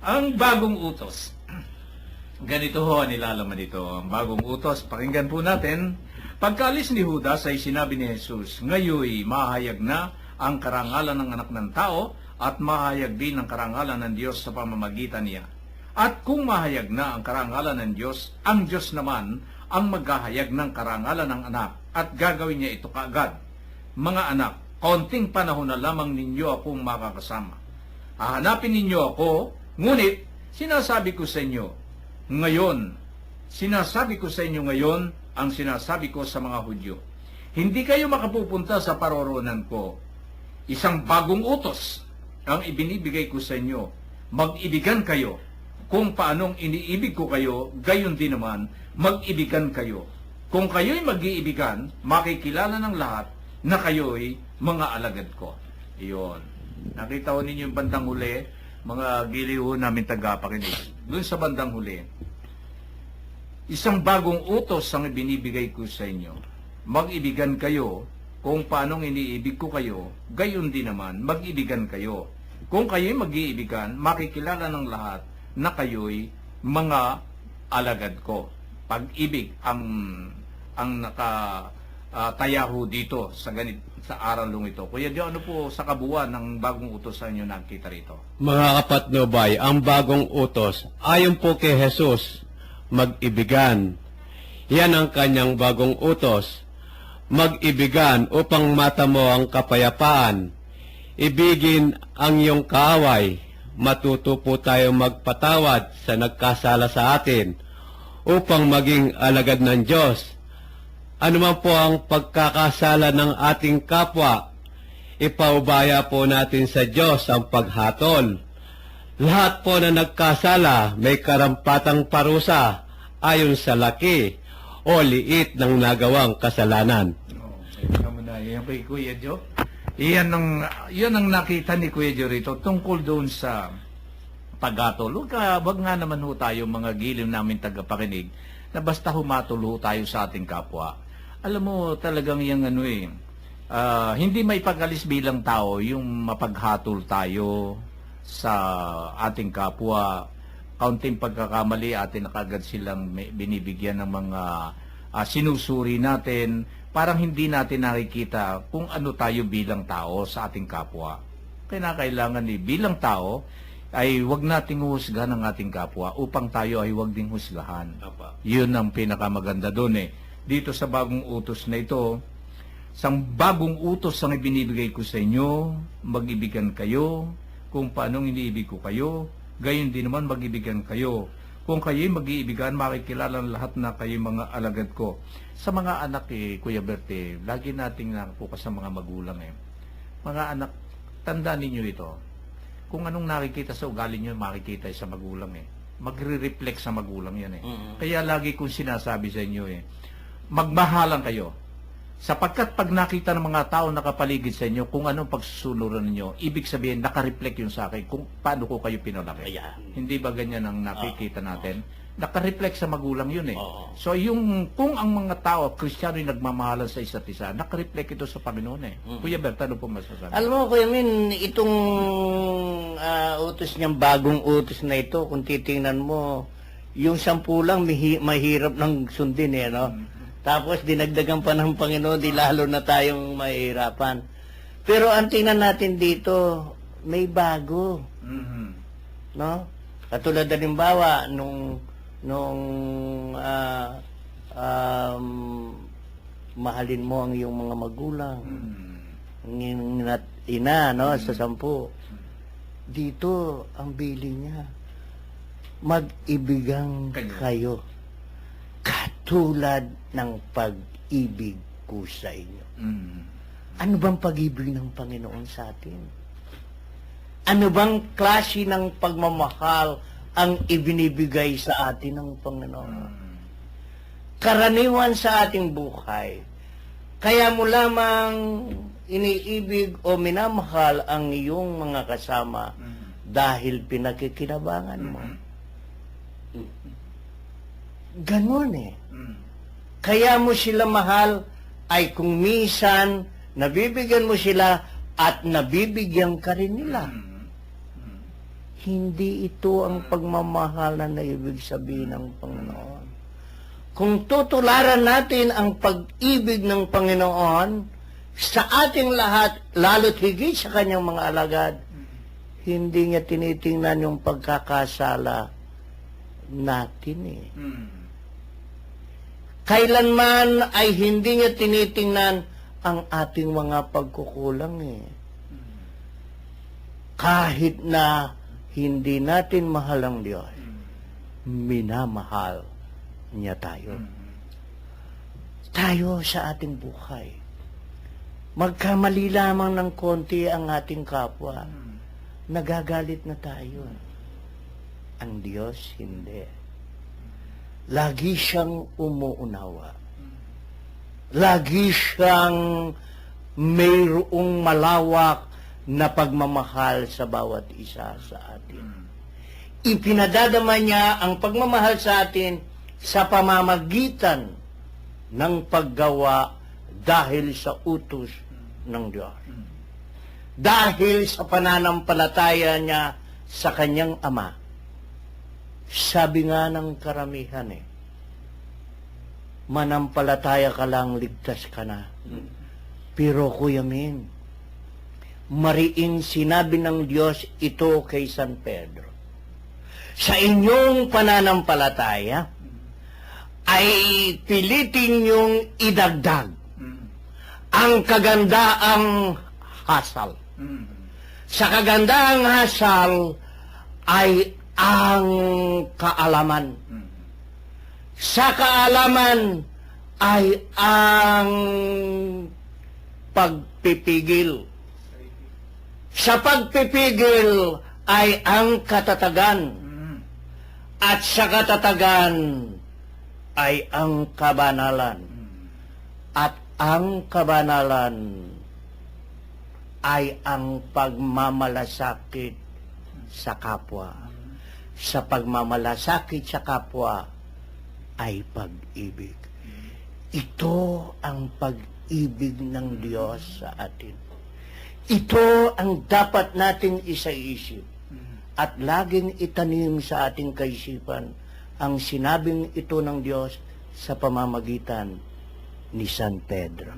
Ang bagong utos. Ganito ho ang nilalaman dito. Ang bagong utos, pakinggan po natin. Pagkaalis ni Judas ay sinabi ni Jesus, ngayoy mahayag na ang karangalan ng anak ng tao at mahayag din ang karangalan ng Diyos sa pamamagitan niya. At kung mahayag na ang karangalan ng Diyos, ang Diyos naman ang maghahayag ng karangalan ng anak at gagawin niya ito kaagad. Mga anak, kaunting panahon na lamang ninyo akong makakasama. Hahanapin ninyo ako, ngunit sinasabi ko sa inyo ngayon ang sinasabi ko sa mga Hudyo. Hindi kayo makapupunta sa paroroonan ko. Isang bagong utos ang ibinibigay ko sa inyo. Mag-ibigan kayo. Kung paanong iniibig ko kayo, gayon din naman, mag-ibigan kayo. Kung kayo'y mag-iibigan, makikilala ng lahat na kayo'y mga alagad ko. Iyon. Nakita ko ninyo yung bandang huli, mga giliho namin tagapakinig. Doon sa bandang huli, isang bagong utos ang ibinibigay ko sa inyo. Mag-ibigan kayo. Kung paanong iniibig ko kayo, gayon din naman, mag-ibigan kayo. Kung kayo'y mag-iibigan, makikilala ng lahat na kayo'y mga alagad ko. Pag-ibig ang nakatayaho dito sa aralong ito. Kuya Dio, ano po sa kabuuan ng bagong utos sa inyo nakita rito? Mga kapatnubay, ang bagong utos, ayon po kay Jesus, mag-ibigan. Yan ang kanyang bagong utos. Mag-ibigan upang matamo ang kapayapaan. Ibigin ang iyong kaaway. Matuto po tayo magpatawad sa nagkasala sa atin upang maging alagad ng Diyos. Ano man po ang pagkakasala ng ating kapwa, ipaubaya po natin sa Diyos ang paghatol. Lahat po na nagkasala may karampatang parusa ayon sa laki o liit ng nagawang kasalanan. Yan kay Kuya Dio. Yan ang nakita ni Kuya Dio rito tungkol doon sa paghatol. Wag nga naman ho tayo mga gilim namin tagapakinig na basta humatol ho tayo sa ating kapwa. Alam mo talagang yung hindi may pag-alis bilang tao yung mapaghatol tayo sa ating kapwa. Kaunting pagkakamali atin na kagad silang binibigyan ng mga sinusuri natin. Parang hindi natin nakikita kung ano tayo bilang tao sa ating kapwa. Kailangan bilang tao ay wag nating husgahan ang ating kapwa upang tayo ay wag ding husgahan. Yun ang pinakamaganda doon Dito sa bagong utos na ito, isang bagong utos ang ibinibigay ko sa inyo, mag-ibigan kayo, kung paanong iniibig ko kayo, gayon din naman mag-ibigan kayo. Kung kayo'y mag-iibigan, makikilala ng lahat na kayo mga alagad ko. Sa mga anak Kuya Berte, lagi nating nakapokus sa mga magulang Mga anak, tandaan ninyo ito. Kung anong nakikita sa ugali nyo, makikita sa magulang Magre-reflect sa magulang yan Kaya lagi kong sinasabi sa inyo magmahalan kayo. Sapagkat pag nakita ng mga tao nakapaligid sa inyo, kung anong pagsusunuran ninyo, ibig sabihin, nakareflect yun sa akin kung paano ko kayo pinalaki. Hindi ba ganyan ang nakikita natin? Nakareflect sa magulang yun So kung ang mga tao, Kristiyano yung nagmamahalan sa isa't isa, nakareflect ito sa Panginoon Kuya Bert, ano po masasabi? Alam mo, Kuya Min, itong utos niyang bagong utos na ito, kung titingnan mo, yung 10 lang, mahirap ng sundin Tapos dinagdagan pa ng Panginoon, di lalo na tayong mahihirapan. Pero ang tingnan natin dito, may bago. No? Katulad halimbawa, nung mahalin mo ang iyong mga magulang, ang ina, sa 10. Dito, ang bili niya, mag-ibigang kayo. Katulad ng pag-ibig ko sa inyo. Ano bang pag-ibig ng Panginoon sa atin? Ano bang klase ng pagmamahal ang ibinibigay sa atin ng Panginoon? Karaniwan sa ating buhay, kaya mo lamang iniibig o minamahal ang iyong mga kasama dahil pinakikinabangan mo. Ganon Kaya mo sila mahal ay kung minsan nabibigyan mo sila at nabibigyan ka rin nila. Hindi ito ang pagmamahalan na ibig sabihin ng Panginoon. Kung tutularan natin ang pag-ibig ng Panginoon sa ating lahat, lalo't higit sa kanyang mga alagad, hindi niya tinitingnan yung pagkakasala natin eh. Kailanman ay hindi niya tinitingnan ang ating mga pagkukulang eh. Kahit na hindi natin mahal ang Diyos, minamahal niya tayo. Tayo sa ating buhay. Magkamali lamang ng konti ang ating kapwa, nagagalit na tayo. Ang Diyos, hindi. Lagi siyang umuunawa. Lagi siyang mayroong malawak na pagmamahal sa bawat isa sa atin. Ipinadadama niya ang pagmamahal sa atin sa pamamagitan ng paggawa dahil sa utos ng Diyos. Dahil sa pananampalataya niya sa kanyang Ama. Sabi nga ng karamihan manampalataya ka lang, ligtas ka na. Pero Kuya Min, mariing sinabi ng Diyos ito kay San Pedro. Sa inyong pananampalataya, ay pilitin niyong idagdag ang kagandaang hasal. Sa kagandaang hasal ay ang kaalaman. Sa kaalaman ay ang pagpipigil. Sa pagpipigil ay ang katatagan. At sa katatagan ay ang kabanalan. At ang kabanalan ay ang pagmamalasakit sa kapwa. Sa pagmamalasakit sa kapwa ay pag-ibig. Ito ang pag-ibig ng Diyos sa atin. Ito ang dapat nating isaisip at laging itanim sa ating kaisipan ang sinabing ito ng Diyos sa pamamagitan ni San Pedro.